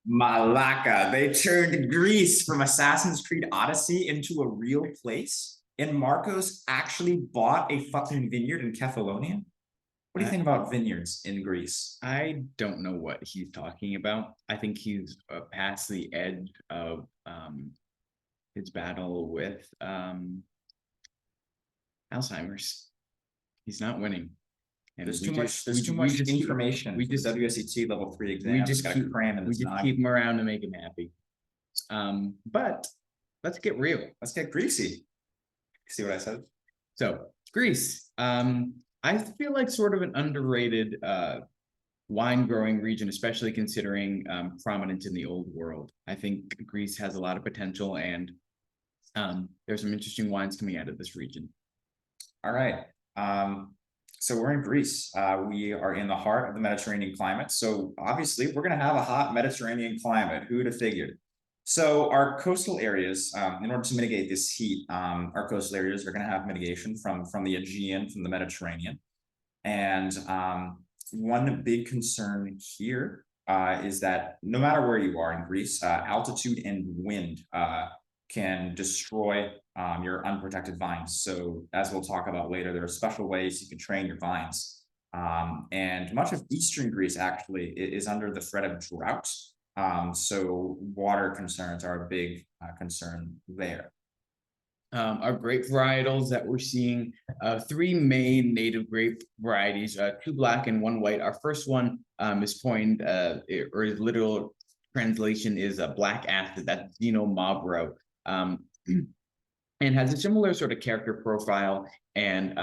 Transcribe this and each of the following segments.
Malacca. They turned Greece from Assassin's Creed Odyssey into a real place. And Marcos actually bought a fucking vineyard in Kefalonia. What do you think about vineyards in Greece? I don't know what he's talking about. I think he's past the edge of his battle with Alzheimer's. He's not winning. And there's too much information. We just WSET Level III exam. We just got to cram in. We just keep him around to make him happy. But let's get real. Let's get greasy. See what I said? So Greece. I feel like sort of an underrated wine growing region, especially considering prominence in the old world. I think Greece has a lot of potential, and there's some interesting wines coming out of this region. All right. So we're in Greece. We are in the heart of the Mediterranean climate. So obviously we're going to have a hot Mediterranean climate. Who would have figured? So our coastal areas, in order to mitigate this heat, our coastal areas are going to have mitigation from the Aegean, from the Mediterranean. And one big concern here is that no matter where you are in Greece, altitude and wind can destroy your unprotected vines. So as we'll talk about later, there are special ways you can train your vines. And much of Eastern Greece actually is under the threat of drought. So water concerns are a big concern there. Our grape varietals that we're seeing, three main native grape varieties, two black and one white. Our first one is coined, or his literal translation is a black acid, that's Zino Mavro, and has a similar sort of character profile and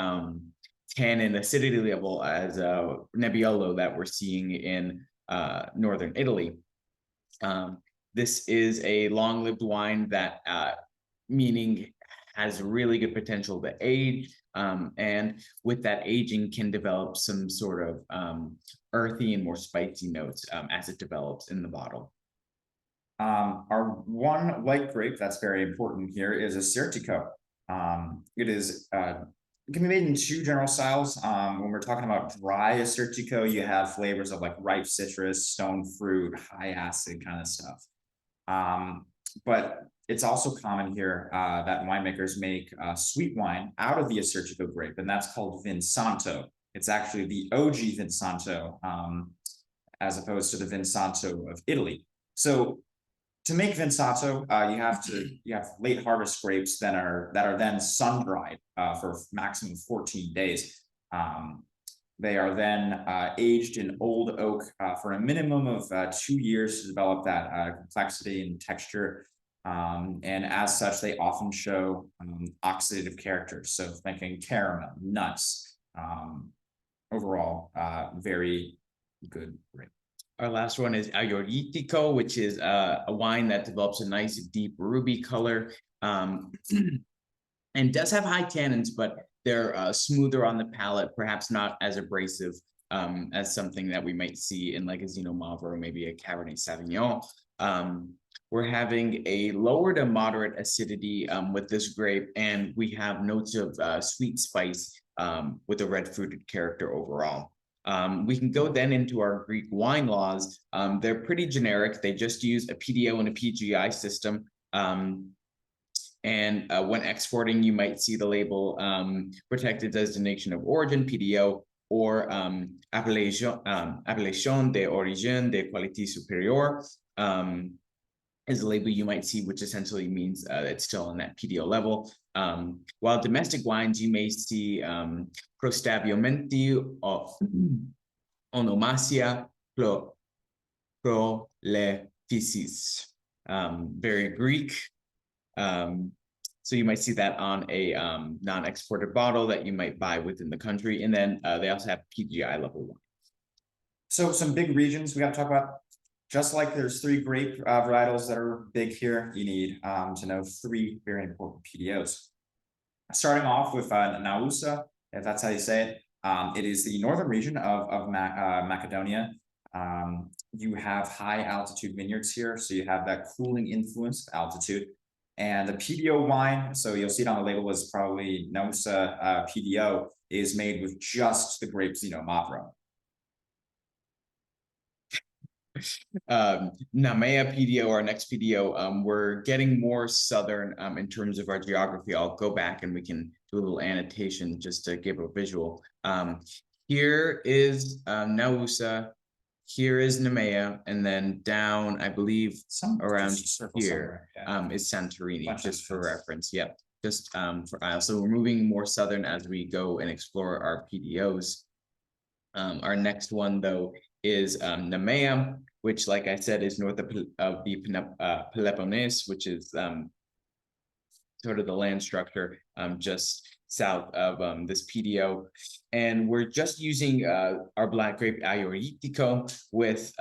tannin acidity level as Nebbiolo that we're seeing in northern Italy. This is a long-lived wine that meaning has really good potential to age, and with that aging can develop some sort of earthy and more spicy notes as it develops in the bottle. Our one white grape that's very important here is Assyrtiko. It is it can be made in two general styles. When we're talking about dry Assyrtiko, you have flavors of like ripe citrus, stone fruit, high acid kind of stuff. But it's also common here that winemakers make sweet wine out of the Assyrtiko grape, and that's called Vinsanto. It's actually the OG Vinsanto, as opposed to the Vinsanto of Italy. So to make Vinsanto, you have late harvest grapes that are then sun dried for maximum 14 days. They are then aged in old oak for a minimum of 2 years to develop that complexity and texture. And as such, they often show oxidative characters. So thinking caramel, nuts, overall, very good grape. Our last one is Ayoritico, which is a wine that develops a nice deep ruby color and does have high tannins, but they're smoother on the palate, perhaps not as abrasive as something that we might see in like a Zino Mavro or maybe a Cabernet Sauvignon. We're having a lower to moderate acidity with this grape, and we have notes of sweet spice with a red fruited character overall. We can go then into our Greek wine laws. They're pretty generic. They just use a PDO and a PGI system. And when exporting, you might see the label protected designation of origin, PDO, or appellation d'origine de qualité supérieure is a label you might see, which essentially means it's still on that PDO level. While domestic wines, you may see prostabiomenti of onomasia prolephysis, very Greek. So you might see that on a non-exported bottle that you might buy within the country. And then they also have PGI level 1. So some big regions we got to talk about. Just like there's 3 grape varietals that are big here, you need to know 3 very important PDOs. Starting off with Nausa, if that's how you say it. It is the northern region of Macedonia. You have high altitude vineyards here, so you have that cooling influence of altitude. And the PDO wine, so you'll see it on the label, is probably Nausa PDO, is made with just the grape Zino Mavro. Namea PDO, our next PDO, we're getting more southern in terms of our geography. I'll go back and we can do a little annotation just to give a visual. Here is Nausa, here is Nemea, and then down, I believe, around here is Santorini, just for reference. Yep, just for Isle. So we're moving more southern as we go and explore our PDOs. Our next one, though, is Nemea, which, like I said, is north of the Peloponnese, which is sort of the land structure just south of this PDO. And we're just using our black grape Ayoritico with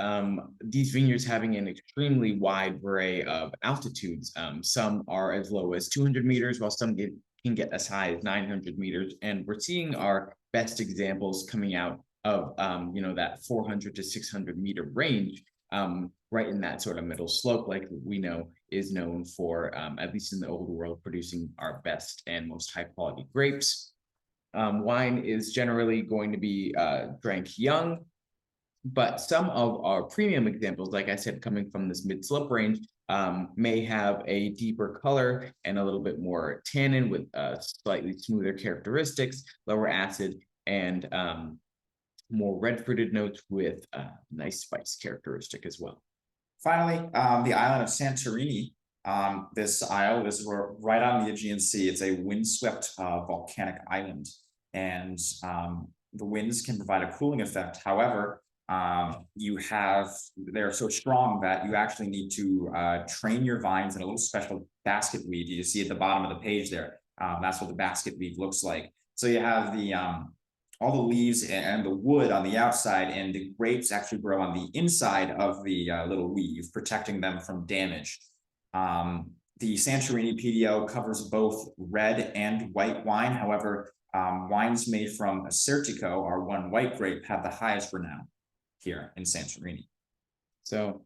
these vineyards having an extremely wide array of altitudes. Some are as low as 200 meters, while some can get as high as 900 meters. And we're seeing our best examples coming out of that 400 to 600 meter range, right in that sort of middle slope, like we know is known for, at least in the old world, producing our best and most high quality grapes. Wine is generally going to be drank young, but some of our premium examples, like I said, coming from this mid slope range, may have a deeper color and a little bit more tannin with slightly smoother characteristics, lower acid, and more red fruited notes with nice spice characteristic as well. Finally, the island of Santorini. This isle is right on the Aegean Sea. It's a windswept volcanic island, and the winds can provide a cooling effect. However, they're so strong that you actually need to train your vines in a little special basket weave. You see at the bottom of the page there. That's what the basket weave looks like. So you have the all the leaves and the wood on the outside, and the grapes actually grow on the inside of the little weave, protecting them from damage. The Santorini PDO covers both red and white wine. However, wines made from Assyrtiko, our one white grape, have the highest renown here in Santorini. So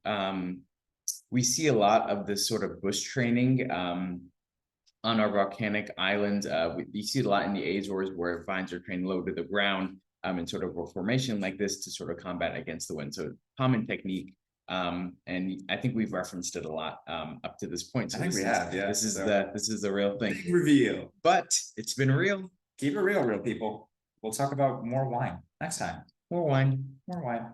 we see a lot of this sort of bush training on our volcanic islands. We see a lot in the Azores where vines are trained low to the ground in sort of a formation like this to sort of combat against the wind. So common technique. And I think we've referenced it a lot up to this point. So I think we have, yeah. This is the real thing. Big reveal. But it's been real. Keep it real, real people. We'll talk about more wine next time. More wine. More wine.